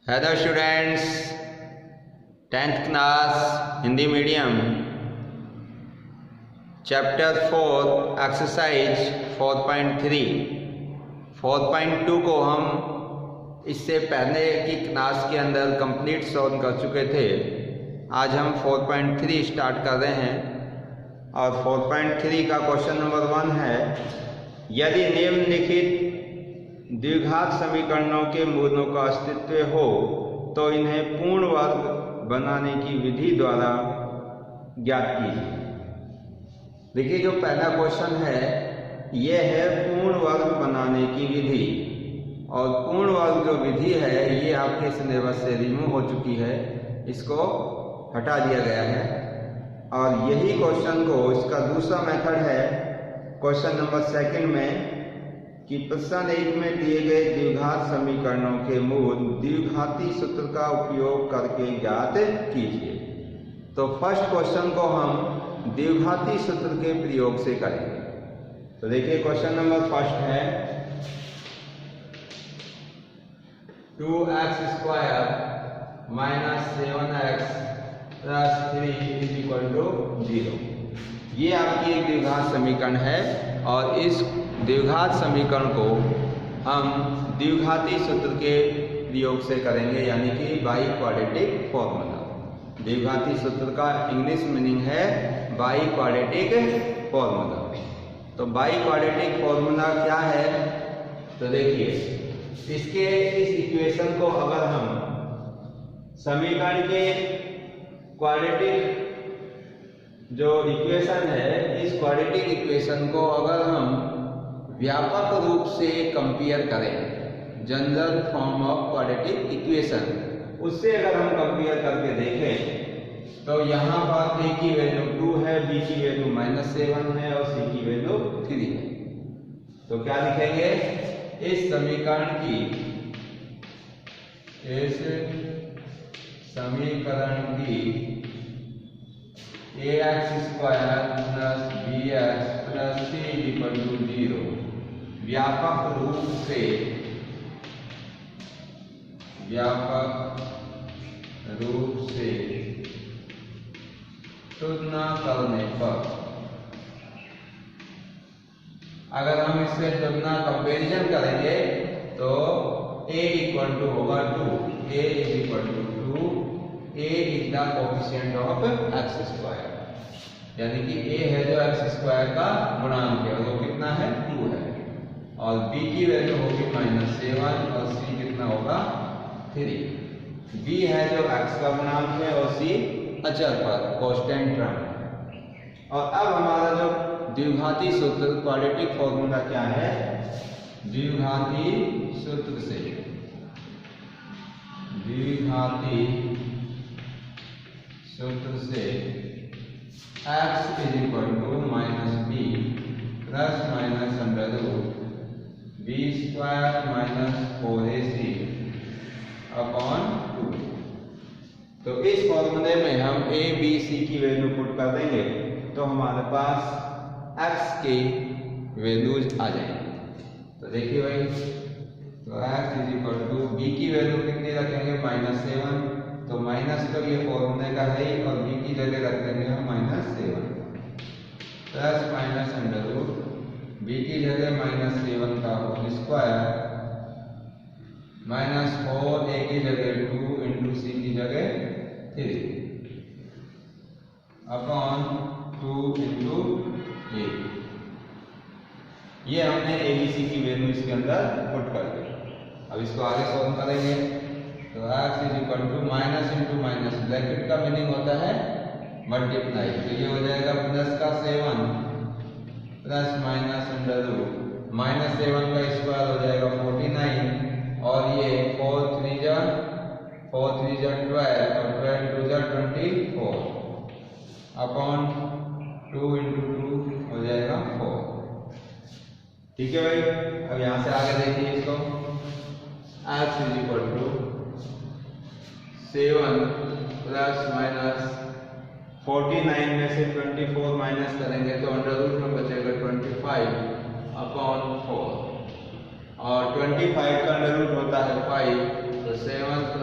Hello students, 10th class Hindi medium chapter 4 exercise 4.2 को हम इससे पहले की क्लास के अंदर कंप्लीट सॉल्व कर चुके थे। आज हम 4.3 स्टार्ट कर रहे हैं और 4.3 का क्वेश्चन नंबर 1 है, यदि निम्नलिखित द्विघात समीकरणों के मूलों का अस्तित्व हो तो इन्हें पूर्ण वर्ग बनाने की विधि द्वारा ज्ञात कीजिए। देखिए, जो पहला क्वेश्चन है यह है पूर्ण वर्ग बनाने की विधि, और पूर्ण वर्ग जो विधि है ये आपके सिलेबस से रिमूव हो चुकी है, इसको हटा दिया गया है। और यही क्वेश्चन को इसका दूसरा मेथड है क्वेश्चन नंबर 2 में कि प्रश्न 1 में दिए गए द्विघात समीकरणों के मूल द्विघाती सूत्र का उपयोग करके ज्ञात कीजिए। तो फर्स्ट क्वेश्चन को हम द्विघाती सूत्र के प्रयोग से करेंगे। तो देखिए, क्वेश्चन नंबर 1 है 2x² - 7x + 3 = 0। ये आपकी एक द्विघात समीकरण है और इस द्विघात समीकरण को हम द्विघाती सूत्र के प्रयोग से करेंगे, यानी कि बाई क्वाड्रेटिक फॉर्मूला। द्विघाती सूत्र का इंग्लिश मीनिंग है बाई क्वाड्रेटिक फॉर्मूला। तो बाई क्वाड्रेटिक फॉर्मूला क्या है? तो देखिए, इसके इस इक्वेशन को अगर हम समीकरण के क्वाड्रेटिक जो इक्वेशन है, इस क्वाड्रेटिक इक्वेशन को अगर हम व्यापक रूप से कंपेयर करें, general form of quadratic equation, उससे अगर हम कंपेयर करके देखें तो यहाँ पर a की वैल्यू 2 है, b की वैल्यू -7 है और c की वैल्यू 3 है। तो क्या लिखेंगे? इस समीकरण की ax + bx + c = 0 व्यापक रूप से तुलना करने पर, अगर हम इससे तुलना कंपैरिजन करेंगे तो a = होगा 2, a = 2, a is the coefficient of x², यानी कि a है जो x² का गुणांक है, वो कितना है? 2 है। और b की वैल्यू होगी -7 और c कितना होगा? 3। b है जो x का गुणांक है और c अचर पर कांस्टेंट टर्म है। और अब हमारा जो द्विघाती सूत्र क्वाड्रेटिक फॉर्मूला क्या है? द्विघाती सूत्र से x = -b ± √b² - 4ac/2। तो इस फॉर्मूले में हम a, b, c की वैल्यू पुट कर देंगे तो हमारे पास x की वैल्यूज आ जाएंगे। तो देखिए भाई, तो x = b की वैल्यू कितनी रखेंगे? -7। तो माइनस तो ये फॉर्मूले का है ही, और b की जगह रख देंगे हम -7 ± b की जगह -7 का होल स्क्वायर -4 a की जगह 2 इंटू c की जगह 3 अपॉन 2 इंटू a। ये हमने abc की वैल्यू इसके अंदर पुट कर दी। अब इसको आगे सॉल्व करेंगे तो x = minus into minus, bracket का मीनिंग होता है मल्टीप्लाई, तो ये हो जाएगा +7 + -7 का स्क्वायर हो जाएगा 49, और ये 4 3 जा 12 और 12 2 जा 24 अपॉन 2 इंटू 2 हो जाएगा 4। ठीक है भाई, अब यहाँ से आगे देखिए इसको, x = 7 ± 49 में से 24 माइनस करेंगे तो अंडर रूट में बचेगा 25 अपॉन 4, और 25 का अंडर रूट होता है 5, तो 7 +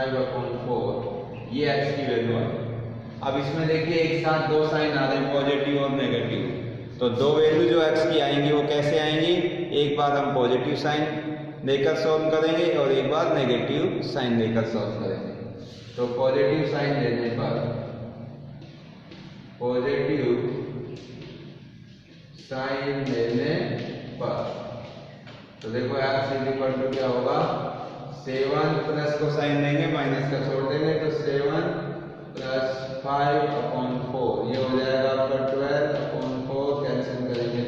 5/4 ये x की वैल्यू है। अब इसमें देखिए एक साथ दो साइन आ रहे हैं, पॉजिटिव और नेगेटिव, तो दो वैल्यू जो x की आएंगी वो कैसे आएंगी, एक बार हम पॉजिटिव साइन लेकर सॉल्व करेंगे और एक बार नेगेटिव साइन लेकर सॉल्व करेंगे। तो पॉजिटिव साइन लेने पर, पॉजिटिव साइन लेने पर तो देखो x इक्वल टू क्या होगा, 7 प्लस को साइन देंगे, माइनस का छोड़ देंगे, तो 7 प्लस 5/4 ये हो जाएगा आपका 12/4, कैंसिल करेंगे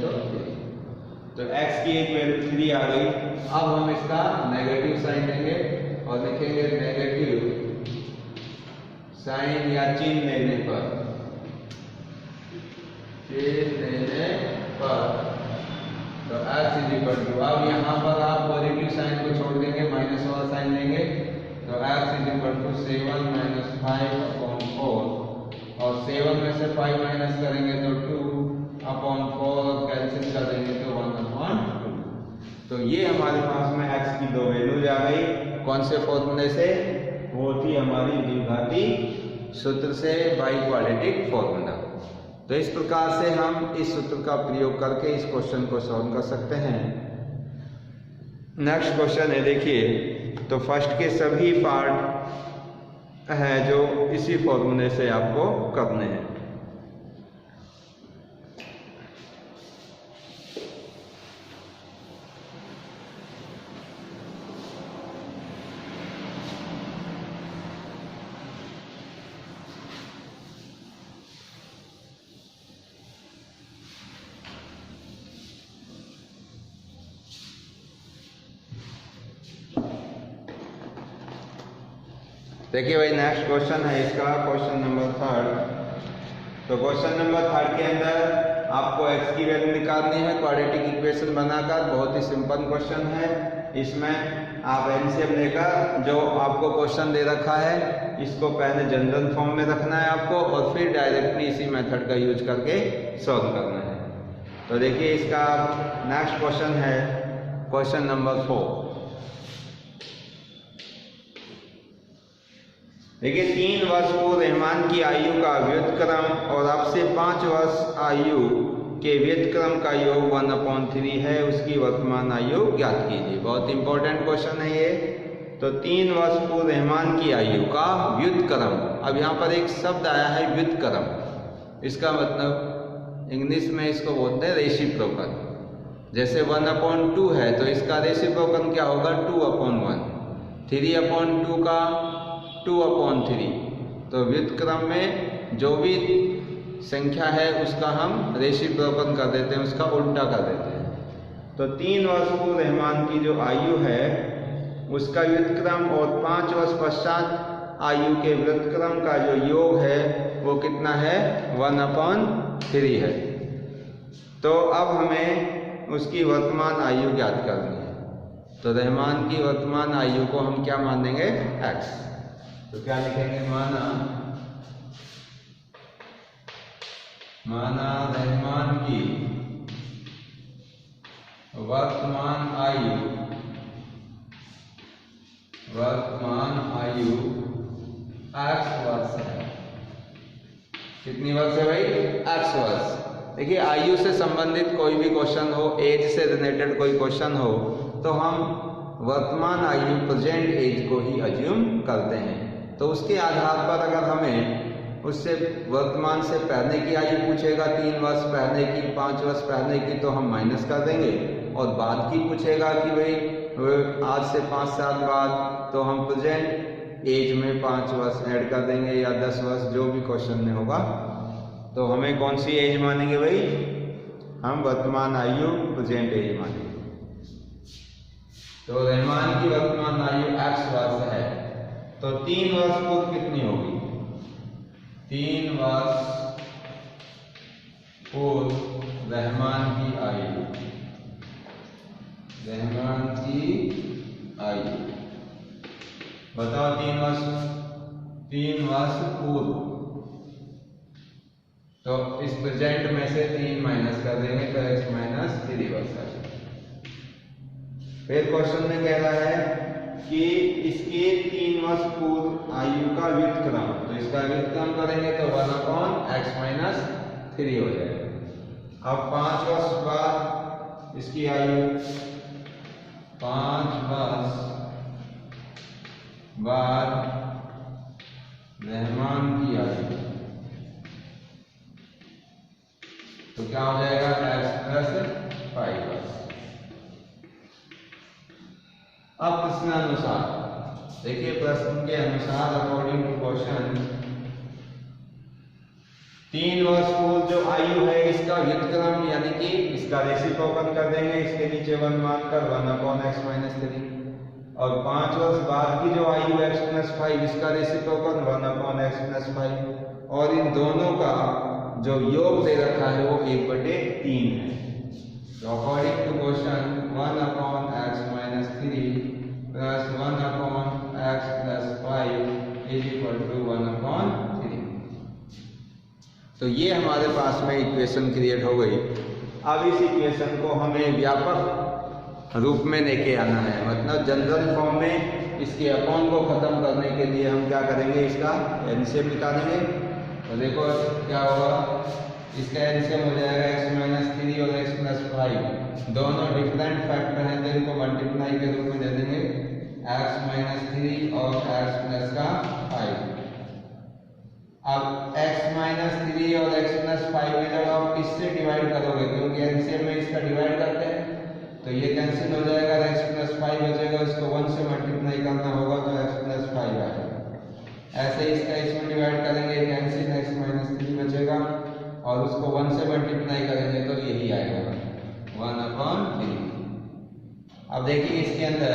तो x की एक वैल्यू 3 आ गई। अब हम इसका नेगेटिव साइन लेंगे और लिखेंगे नेगेटिव साइन या चिन्ह लेने पर, तो x इक्वल टू, अब यहाँ पर आप पॉजिटिव साइन को छोड़ देंगे, माइनस वाला साइन लेंगे, तो x इक्वल टू 7 - 5/4 और 7 में से 5 माइनस करेंगे तो 2/4 कैंसिल कर देंगे तो 1/2। तो ये हमारे पास में x की दो वैल्यूज आ गई। कौन से फॉर्मूले से, वो थी हमारी द्विघाती सूत्र से, बाई क्वाड्रेटिक फॉर्मूला। तो इस प्रकार से हम इस सूत्र का प्रयोग करके इस क्वेश्चन को सॉल्व कर सकते हैं। नेक्स्ट क्वेश्चन है, देखिए, तो फर्स्ट के सभी पार्ट हैं जो इसी फॉर्मूले से आपको करने हैं। देखिए भाई, नेक्स्ट क्वेश्चन है इसका, क्वेश्चन नंबर 3। तो क्वेश्चन नंबर 3 के अंदर आपको x की वैल्यू निकालनी है क्वाड्रेटिक इक्वेशन बनाकर। बहुत ही सिंपल क्वेश्चन है। इसमें आप एलसीएम लेकर जो आपको क्वेश्चन दे रखा है इसको पहले जनरल फॉर्म में रखना है आपको और फिर डायरेक्टली इसी मेथड का यूज करके सॉल्व करना है। तो देखिए इसका नेक्स्ट क्वेश्चन है, क्वेश्चन नंबर 4। देखिए, 3 वर्ष पूर्व रहमान की आयु का व्युत्क्रम और अब से 5 वर्ष आयु के व्युत्क्रम का योग 1/3 है, उसकी वर्तमान आयु ज्ञात कीजिए। बहुत इंपॉर्टेंट क्वेश्चन है ये। तो 3 वर्ष पूर्व रहमान की आयु का व्युत्क्रम, अब यहाँ पर एक शब्द आया है व्युत्क्रम, इसका मतलब इंग्लिश में इसको बोलते हैं रेसिप्रोकल। जैसे 1/2 है तो इसका रेसिप्रोकल क्या होगा, 2/1। 3/2 का 2/3। तो व्युत्क्रम में जो भी संख्या है उसका हम रेसिप्रोकल कर देते हैं, उसका उल्टा कर देते हैं। तो 3 वर्ष पूर्व रहमान की जो आयु है उसका व्युत्क्रम और 5 वर्ष पश्चात आयु के व्युत्क्रम का जो योग है वो कितना है, 1/3 है। तो अब हमें उसकी वर्तमान आयु ज्ञात करनी है। तो रहमान की वर्तमान आयु को हम क्या मान देंगे, x। तो क्या लिखेंगे, माना रहमान की वर्तमान आयु x वर्ष है। कितनी वर्ष है भाई, x वर्ष। देखिए, आयु से संबंधित कोई भी क्वेश्चन हो, एज से रिलेटेड कोई क्वेश्चन हो, तो हम वर्तमान आयु प्रेजेंट एज को ही अज्यूम करते हैं। तो उसके आधार पर अगर हमें उससे वर्तमान से पहले की आयु पूछेगा, 3 वर्ष पहले की, 5 वर्ष पहले की, तो हम माइनस कर देंगे। और बाद की पूछेगा कि भाई आज से 5 साल बाद, तो हम प्रेजेंट एज में 5 वर्ष ऐड कर देंगे या 10 वर्ष, जो भी क्वेश्चन में होगा। तो हमें कौन सी एज मानेंगे भाई, हम वर्तमान आयु प्रेजेंट एज मानेंगे। तो रहमान की वर्तमान आयु x वर्ष है। तो 3 वर्ष पूर्व कितनी होगी, 3 वर्ष पूर्व रहमान की आयु, बताओ 3 वर्ष पूर्व। तो इस प्रेजेंट में से 3 माइनस कर देंगे तो x - 3 वर्ष आ जाएगा। फिर क्वेश्चन में कह रहा है कि इसके 3 वर्ष पूर्व आयु का व्युत्क्रम, तो इसका व्युत्क्रम करेंगे तो 1/x-3 हो जाएगा। अब 5 वर्ष बाद इसकी आयु, 5 वर्ष बाद रहमान की आयु, तो क्या हो जाएगा x+5। अब प्रश्नानुसार देखिए, प्रश्न के अनुसार अकॉर्डिंग टू क्वेश्चन 3 वर्ष पूर्व जो आयु है इसका व्युत्क्रम यानी कि इसका रेसिप्रोकल कर देंगे, इसके नीचे 1 मानकर 1/x-3, और 5 वर्ष बाद की जो आयु x+5 इसका रेसिप्रोकल 1/x+5, और इन दोनों का जो योग दे रखा है वो 1/3 है। तो according to question 1/x-3 plus 1/x+5 is equal to 1/3। तो ये हमारे पास में इक्वेशन क्रिएट हो गई। अब इस इक्वेशन को हमें व्यापक रूप में लेके आना है, मतलब जनरल फॉर्म में इसके अपॉन को खत्म करने के लिए हम क्या करेंगे, इसका एलसीएम निकालेंगे। तो देखो क्या होगा, इसका एलसीएम हो जाएगा x-3 और x+5, दोनों डिफरेंट फैक्टर हैं तो इनको मल्टीप्लाई के रूप में दे देंगे x-3 और x+5। अब x-3 और x+5 में जब आप इससे डिवाइड करोगे, क्योंकि एलसीएम में इसका डिवाइड करते हैं, तो ये कैंसिल हो जाएगा, x+5 बचेगा, इसको 1 से मल्टीप्लाई करना होगा तो x+5 आएगा। ऐसे इसका इसमें डिवाइड करेंगे, कैंसिल, x-3 बचेगा, और उसको 1 से मल्टीप्लाई करेंगे तो यही आएगा 1/3। अब देखिए इसके अंदर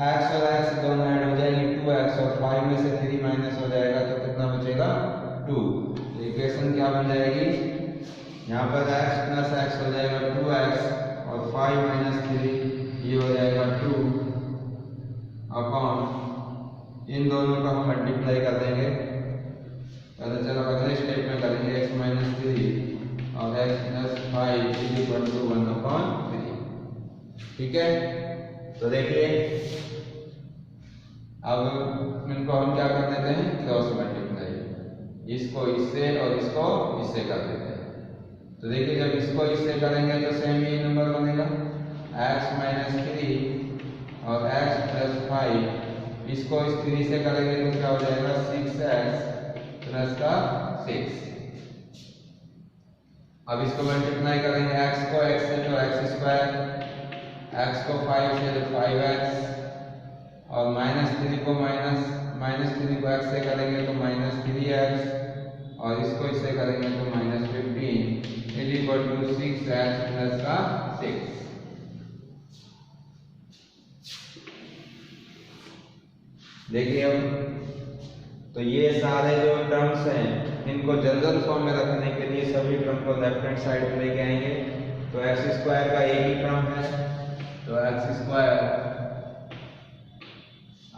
x और x दोनों ऐड हो जाएंगे, 2x, और 5 में से 3 माइनस हो जाएगा तो कितना बचेगा 2। तो इक्वेशन क्या बन जाएगी, यहाँ पर x+x हो जाएगा 2x, और 5 - 3 ये हो जाएगा 2 अपॉन, इन दोनों का हम मल्टीप्लाई कर देंगे। पहले चलो अगले स्टेप में करेंगे, x-3 और x+5 इज इक्वल टू 1/3। ठीक है, तो देखिए अब इनको हम क्या कर देते हैं, क्रॉस मल्टीप्लाई, इसको इससे और इसको इससे कर देते हैं। तो देखिए जब इसको इससे करेंगे तो सेम ये नंबर बनेगा, x-3 और x+5, इसको इस 3 से करेंगे तो क्या हो जाएगा 6x + 6। अब इसको मल्टीप्लाई करेंगे, x को x से तो x², x को 5 से तो 5x, और -3 को -3 को x से करेंगे तो -3x, और इसको इससे करेंगे तो -15 इज इक्वल टू 6x + 6। देखिए अब तो ये सारे जो टर्म्स हैं इनको जनरल फॉर्म में रखने के लिए सभी टर्म को लेफ्ट हैंड साइड में लेके आएंगे। तो x² का एक ही टर्म है, तो x²,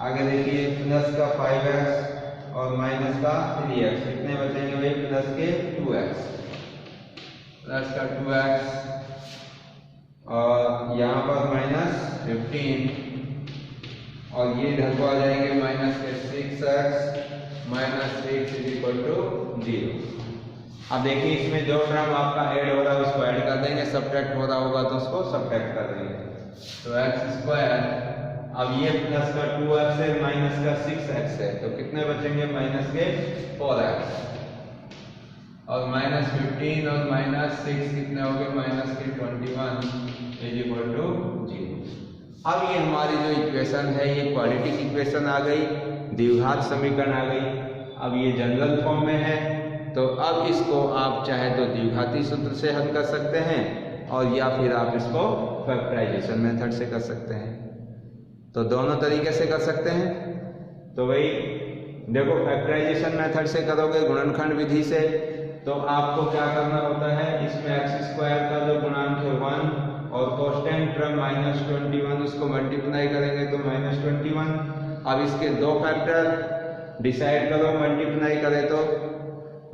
आगे देखिए प्लस का 5x और माइनस का 3x, कितने बचेंगे भाई, प्लस के 2x, प्लस का 2x, और यहाँ पर -15, और ये इधर को आ जाएंगे माइनस के 6x -6 इज इक्वल टू 0। अब देखिए इसमें जो टर्म आपका ऐड हो रहा है उसको ऐड कर देंगे, सब्ट्रैक्ट हो रहा होगा तो उसको सब्ट्रैक्ट कर देंगे। तो x², अब ये प्लस का 2x है, माइनस का 6x है, तो कितने बचेंगे, माइनस के 4x, और -15 और -6 कितने हो गए, माइनस के 21 इज इक्वल टू 0। अब ये हमारी जो इक्वेशन है ये क्वाड्रेटिक इक्वेशन आ गई, द्विघात समीकरण आ गई। अब ये जनरल फॉर्म में है, तो अब इसको आप चाहे तो द्विघाती सूत्र से हल कर सकते हैं, और या फिर आप इसको फैक्टराइजेशन मेथड से कर सकते हैं। तो दोनों तरीके से कर सकते हैं। तो वही देखो, फैक्टराइजेशन मेथड से करोगे गुणनखंड विधि से, तो आपको क्या करना होता है, इसमें x² का जो गुणांक है 1 और कांस्टेंट टर्म -21 उसको मल्टीप्लाई करेंगे तो -21। अब इसके दो फैक्टर डिसाइड करो, मल्टीप्लाई करें तो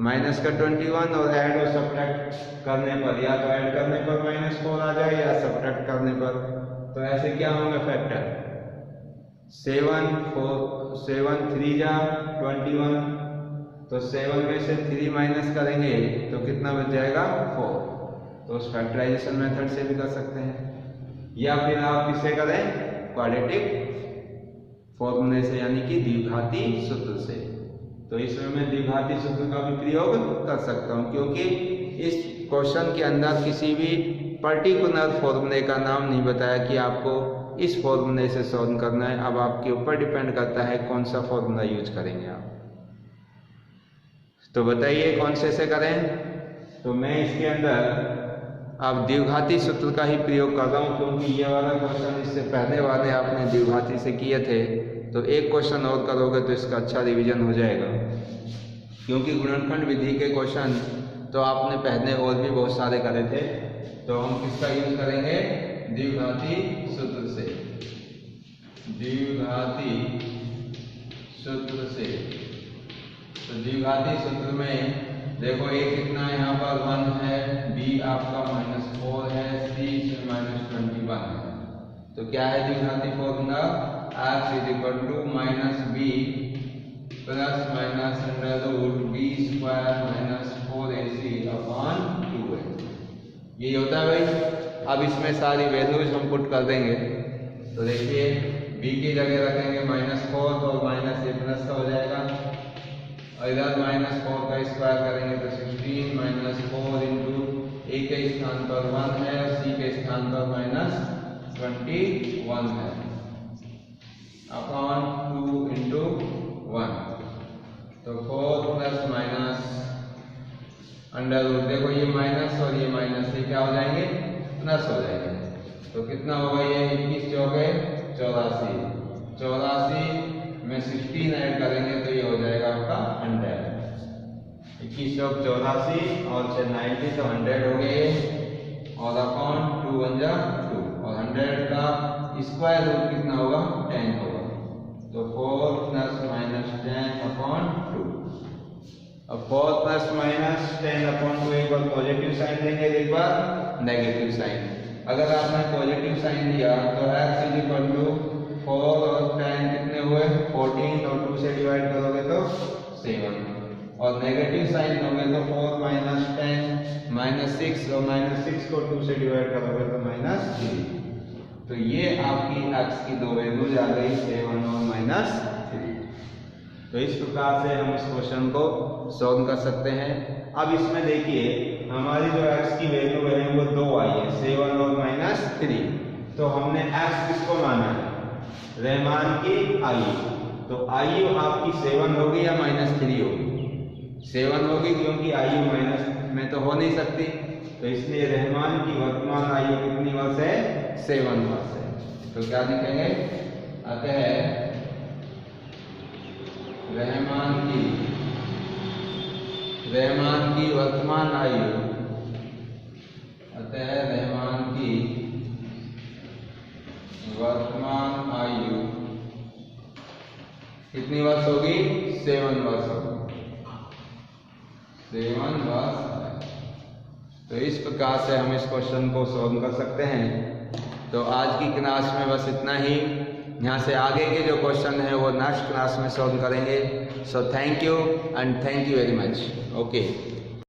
-21 और ऐड और सब्ट्रैक्ट करने पर, या तो ऐड करने पर -4 आ जाए या सब्ट्रैक्ट करने पर, तो ऐसे क्या होंगे फैक्टर, 7 3 जा 21, तो 7 में से 3 माइनस करेंगे तो कितना बच जाएगा 4। तो उस फैक्टराइजेशन मेथड से भी कर सकते हैं, या फिर आप किससे करें, क्वाड्रेटिक फॉर्मूले से, यानी कि द्विघाती सूत्र से। तो इसमें मैं द्विघाती सूत्र का भी प्रयोग कर सकता हूं, क्योंकि इस क्वेश्चन के अंदर किसी भी पर्टिकुलर फॉर्मूले का नाम नहीं बताया कि आपको इस फॉर्मूले से सॉल्व करना है। अब आपके ऊपर डिपेंड करता है कौन सा फॉर्मूला यूज करेंगे आप। तो बताइए कौन से करें। तो मैं इसके अंदर अब द्विघाती सूत्र का ही प्रयोग कर रहा हूँ, क्योंकि ये वाला क्वेश्चन इससे पहले वाले आपने द्विघाती से किए थे। तो एक क्वेश्चन और करोगे तो इसका अच्छा रिवीजन हो जाएगा, क्योंकि गुणनखंड विधि के क्वेश्चन तो आपने पहले और भी बहुत सारे करे थे। तो हम किसका यूज करेंगे, द्विघाती सूत्र से, द्विघाती सूत्र से। तो द्विघाती सूत्र में देखो a कितना है, यहाँ पर 1 है, b आपका -4 है, c -21 है। तो क्या है द्विघाती formula, x = -b + √b² - 4ac/2 है। ये होता है भाई। अब इसमें सारी वैल्यूज हम पुट कर देंगे। तो देखिए b की जगह रखेंगे -4, तो माइनस ये प्लस का हो जाएगा, और इधर -4 का स्क्वायर करेंगे तो 16 -4 इंटू a के स्थान पर 1 है और c के स्थान पर -21 है, अपॉन 2 इंटू 1। तो 4 प्लस माइनस अंडर रूट, देखो ये माइनस और ये माइनस, ये क्या हो जाएंगे, प्लस हो जाएंगे। तो कितना होगा ये 21 हो गए 84, 84 में 16 ऐड करेंगे तो ये हो जाएगा आपका 100। 21 चौक 84 और 90 तो 100 हो गए, और अपॉन 2 1 जा 2, और 100 का स्क्वायर रूट कितना होगा 10 होगा। तो 4 ± 10 अपॉन 2। अब 4 ± 10 अपॉन 2 एक बार पॉजिटिव साइन देंगे, एक बार नेगेटिव साइन। अगर आपने पॉजिटिव साइन दिया तो x = 4 और 10 कितने हुए 14, और 2 से डिवाइड करोगे तो 7, और नेगेटिव साइन दोगे तो 4 - 10 -6, और -6 को 2 से डिवाइड करोगे तो -3। तो ये आपकी x की दो वैल्यूज आ गई 7 और -3। तो इस प्रकार से हम इस क्वेश्चन को सॉल्व कर सकते हैं। अब इसमें देखिए हमारी जो x की वैल्यू है वो 2 आई है, 7 और -3। तो हमने x किसको माना है, रहमान की आयु। तो आयु आपकी 7 होगी या -3 होगी, 7 होगी, क्योंकि आयु माइनस में तो हो नहीं सकती। तो इसलिए रहमान की वर्तमान आयु कितनी वर्ष है, 7 वर्ष है। तो क्या लिखेंगे, अतः रहमान की वर्तमान आयु, अतः रहमान की वर्तमान आयु कितनी वर्ष होगी, 7 वर्ष होगी, 7 वर्ष। तो इस प्रकार से हम इस क्वेश्चन को सॉल्व कर सकते हैं। तो आज की क्लास में बस इतना ही। यहाँ से आगे के जो क्वेश्चन है वो नेक्स्ट क्लास में सॉल्व करेंगे। So thank you and thank you very much. Okay.